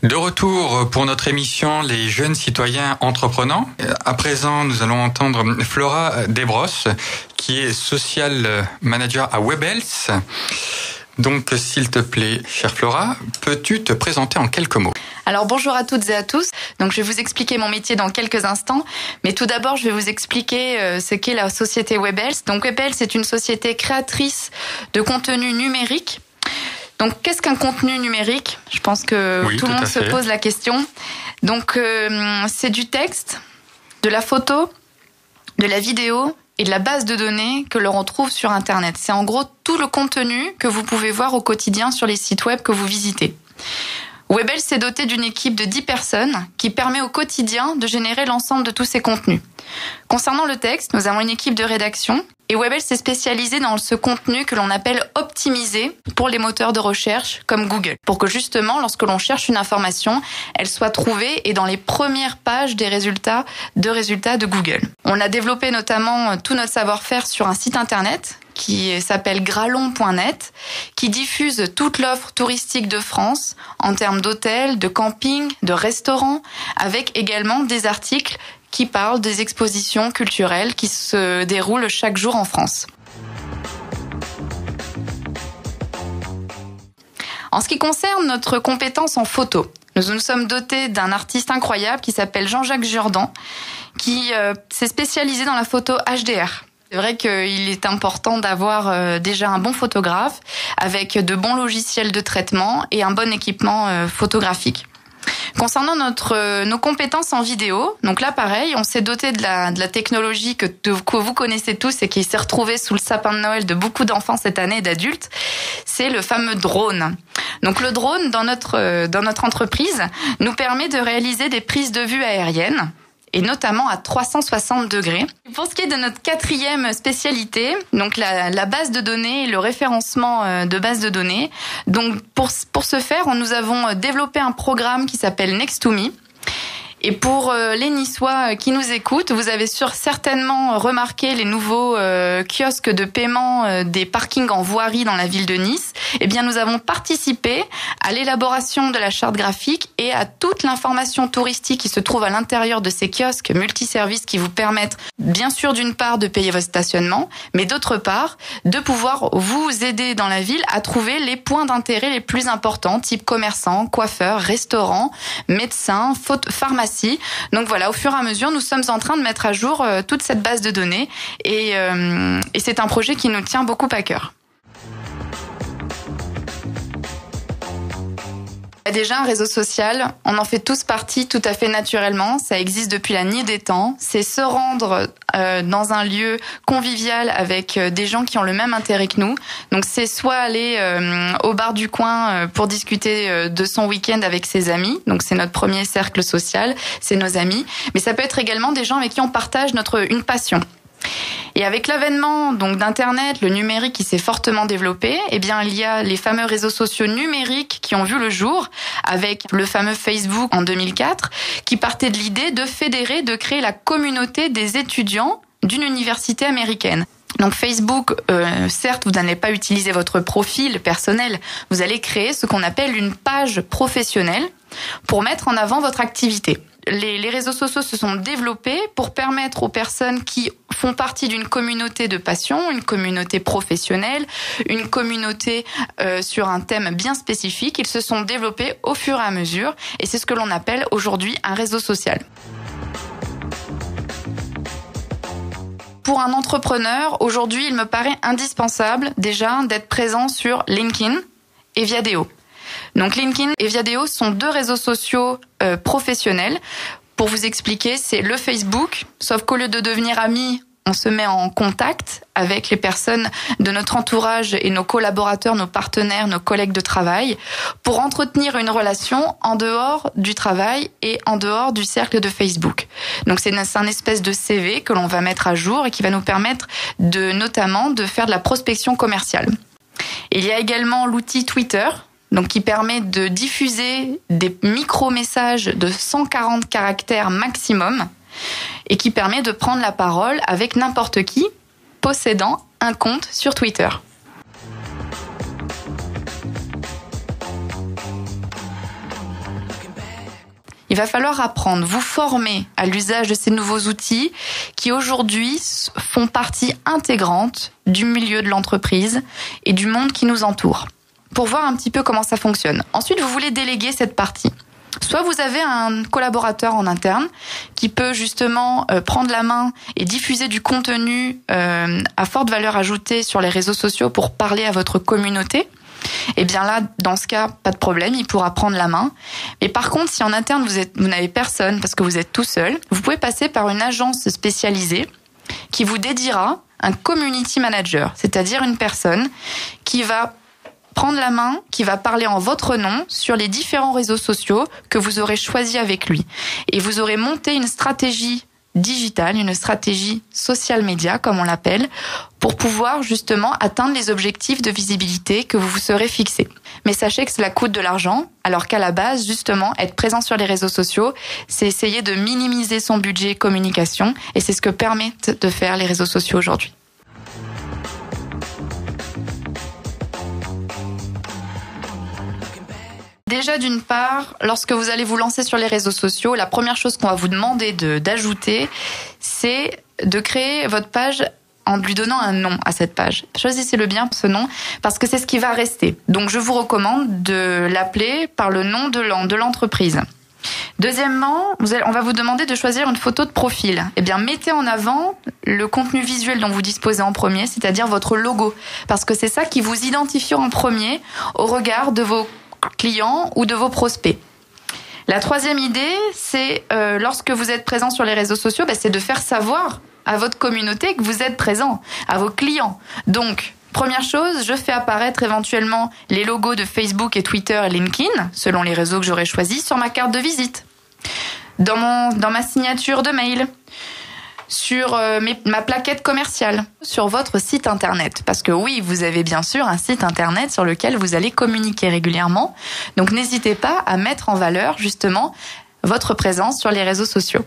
De retour pour notre émission Les jeunes citoyens entreprenants. À présent, nous allons entendre Flora Desbrosses, qui est social manager à Webhelp. Donc, s'il te plaît, chère Flora, peux-tu te présenter en quelques mots ? Alors bonjour à toutes et à tous. Donc je vais vous expliquer mon métier dans quelques instants, mais tout d'abord je vais vous expliquer ce qu'est la société Webhelp. Donc Webhelp, c'est une société créatrice de contenu numérique. Donc qu'est-ce qu'un contenu numérique ? Je pense que tout le monde se pose la question. Donc c'est du texte, de la photo, de la vidéo et de la base de données que l'on retrouve sur Internet. C'est en gros tout le contenu que vous pouvez voir au quotidien sur les sites web que vous visitez. Webhelp s'est doté d'une équipe de 10 personnes qui permet au quotidien de générer l'ensemble de tous ces contenus. Concernant le texte, nous avons une équipe de rédaction et Webhelp s'est spécialisé dans ce contenu que l'on appelle optimisé pour les moteurs de recherche comme Google, pour que justement, lorsque l'on cherche une information, elle soit trouvée et dans les premières pages des résultats de Google. On a développé notamment tout notre savoir-faire sur un site internet qui s'appelle gralon.net, qui diffuse toute l'offre touristique de France en termes d'hôtels, de campings, de restaurants, avec également des articles qui parlent des expositions culturelles qui se déroulent chaque jour en France. En ce qui concerne notre compétence en photo, nous nous sommes dotés d'un artiste incroyable qui s'appelle Jean-Jacques Jourdan, qui s'est spécialisé dans la photo HDR. C'est vrai qu'il est important d'avoir déjà un bon photographe avec de bons logiciels de traitement et un bon équipement photographique. Concernant nos compétences en vidéo, donc là pareil, on s'est doté de la technologie que vous connaissez tous et qui s'est retrouvée sous le sapin de Noël de beaucoup d'enfants cette année et d'adultes. C'est le fameux drone. Donc le drone dans notre entreprise nous permet de réaliser des prises de vue aériennes, et notamment à 360 degrés. Pour ce qui est de notre quatrième spécialité, donc la base de données et le référencement de base de données. Donc pour ce faire, nous avons développé un programme qui s'appelle Next2Me. Et pour les Niçois qui nous écoutent, vous avez certainement remarqué les nouveaux kiosques de paiement des parkings en voirie dans la ville de Nice. Eh bien, nous avons participé à l'élaboration de la charte graphique et à toute l'information touristique qui se trouve à l'intérieur de ces kiosques multiservices qui vous permettent, bien sûr, d'une part, de payer votre stationnement, mais d'autre part, de pouvoir vous aider dans la ville à trouver les points d'intérêt les plus importants, type commerçants, coiffeurs, restaurants, médecins, pharmacies. Donc voilà, au fur et à mesure, nous sommes en train de mettre à jour toute cette base de données et c'est un projet qui nous tient beaucoup à cœur. Il y a déjà un réseau social, on en fait tous partie tout à fait naturellement, ça existe depuis la nuit des temps, c'est se rendre dans un lieu convivial avec des gens qui ont le même intérêt que nous. Donc c'est soit aller au bar du coin pour discuter de son week-end avec ses amis, donc c'est notre premier cercle social, c'est nos amis, mais ça peut être également des gens avec qui on partage une passion. Et avec l'avènement donc d'internet, le numérique qui s'est fortement développé, eh bien il y a les fameux réseaux sociaux numériques qui ont vu le jour avec le fameux Facebook en 2004 qui partait de l'idée de fédérer, de créer la communauté des étudiants d'une université américaine. Donc Facebook, certes, vous n'allez pas utiliser votre profil personnel, vous allez créer ce qu'on appelle une page professionnelle pour mettre en avant votre activité. Les réseaux sociaux se sont développés pour permettre aux personnes qui font partie d'une communauté de passion, une communauté professionnelle, une communauté sur un thème bien spécifique. Ils se sont développés au fur et à mesure et c'est ce que l'on appelle aujourd'hui un réseau social. Pour un entrepreneur, aujourd'hui, il me paraît indispensable déjà d'être présent sur LinkedIn et Viadeo. Donc LinkedIn et Viadeo sont deux réseaux sociaux professionnels. Pour vous expliquer, c'est le Facebook, sauf qu'au lieu de devenir amis, on se met en contact avec les personnes de notre entourage et nos collaborateurs, nos partenaires, nos collègues de travail pour entretenir une relation en dehors du travail et en dehors du cercle de Facebook. Donc c'est un espèce de CV que l'on va mettre à jour et qui va nous permettre notamment de faire de la prospection commerciale. Il y a également l'outil Twitter, donc qui permet de diffuser des micro-messages de 140 caractères maximum et qui permet de prendre la parole avec n'importe qui possédant un compte sur Twitter. Il va falloir apprendre, vous former à l'usage de ces nouveaux outils qui aujourd'hui font partie intégrante du milieu de l'entreprise et du monde qui nous entoure. Pour voir un petit peu comment ça fonctionne. Ensuite, vous voulez déléguer cette partie. Soit vous avez un collaborateur en interne qui peut justement prendre la main et diffuser du contenu à forte valeur ajoutée sur les réseaux sociaux pour parler à votre communauté. Et bien là, dans ce cas, pas de problème, il pourra prendre la main. Mais par contre, si en interne vous n'avez personne parce que vous êtes tout seul, vous pouvez passer par une agence spécialisée qui vous dédiera un community manager, c'est-à-dire une personne qui va prendre la main, qui va parler en votre nom sur les différents réseaux sociaux que vous aurez choisis avec lui. Et vous aurez monté une stratégie digitale, une stratégie social media, comme on l'appelle, pour pouvoir justement atteindre les objectifs de visibilité que vous vous serez fixés. Mais sachez que cela coûte de l'argent, alors qu'à la base, justement, être présent sur les réseaux sociaux, c'est essayer de minimiser son budget communication, et c'est ce que permettent de faire les réseaux sociaux aujourd'hui. Déjà, d'une part, lorsque vous allez vous lancer sur les réseaux sociaux, la première chose qu'on va vous demander d'ajouter, c'est de créer votre page en lui donnant un nom à cette page. Choisissez-le bien, ce nom, parce que c'est ce qui va rester. Donc, je vous recommande de l'appeler par le nom de l'entreprise. Deuxièmement, on va vous demander de choisir une photo de profil. Eh bien, mettez en avant le contenu visuel dont vous disposez en premier, c'est-à-dire votre logo, parce que c'est ça qui vous identifie en premier au regard de vos clients ou de vos prospects. La troisième idée, c'est lorsque vous êtes présent sur les réseaux sociaux, c'est de faire savoir à votre communauté que vous êtes présent, à vos clients. Donc, première chose, je fais apparaître éventuellement les logos de Facebook et Twitter et LinkedIn, selon les réseaux que j'aurai choisis, sur ma carte de visite, dans ma signature de mail, sur ma plaquette commerciale, sur votre site internet. Parce que oui, vous avez bien sûr un site internet sur lequel vous allez communiquer régulièrement. Donc n'hésitez pas à mettre en valeur justement votre présence sur les réseaux sociaux.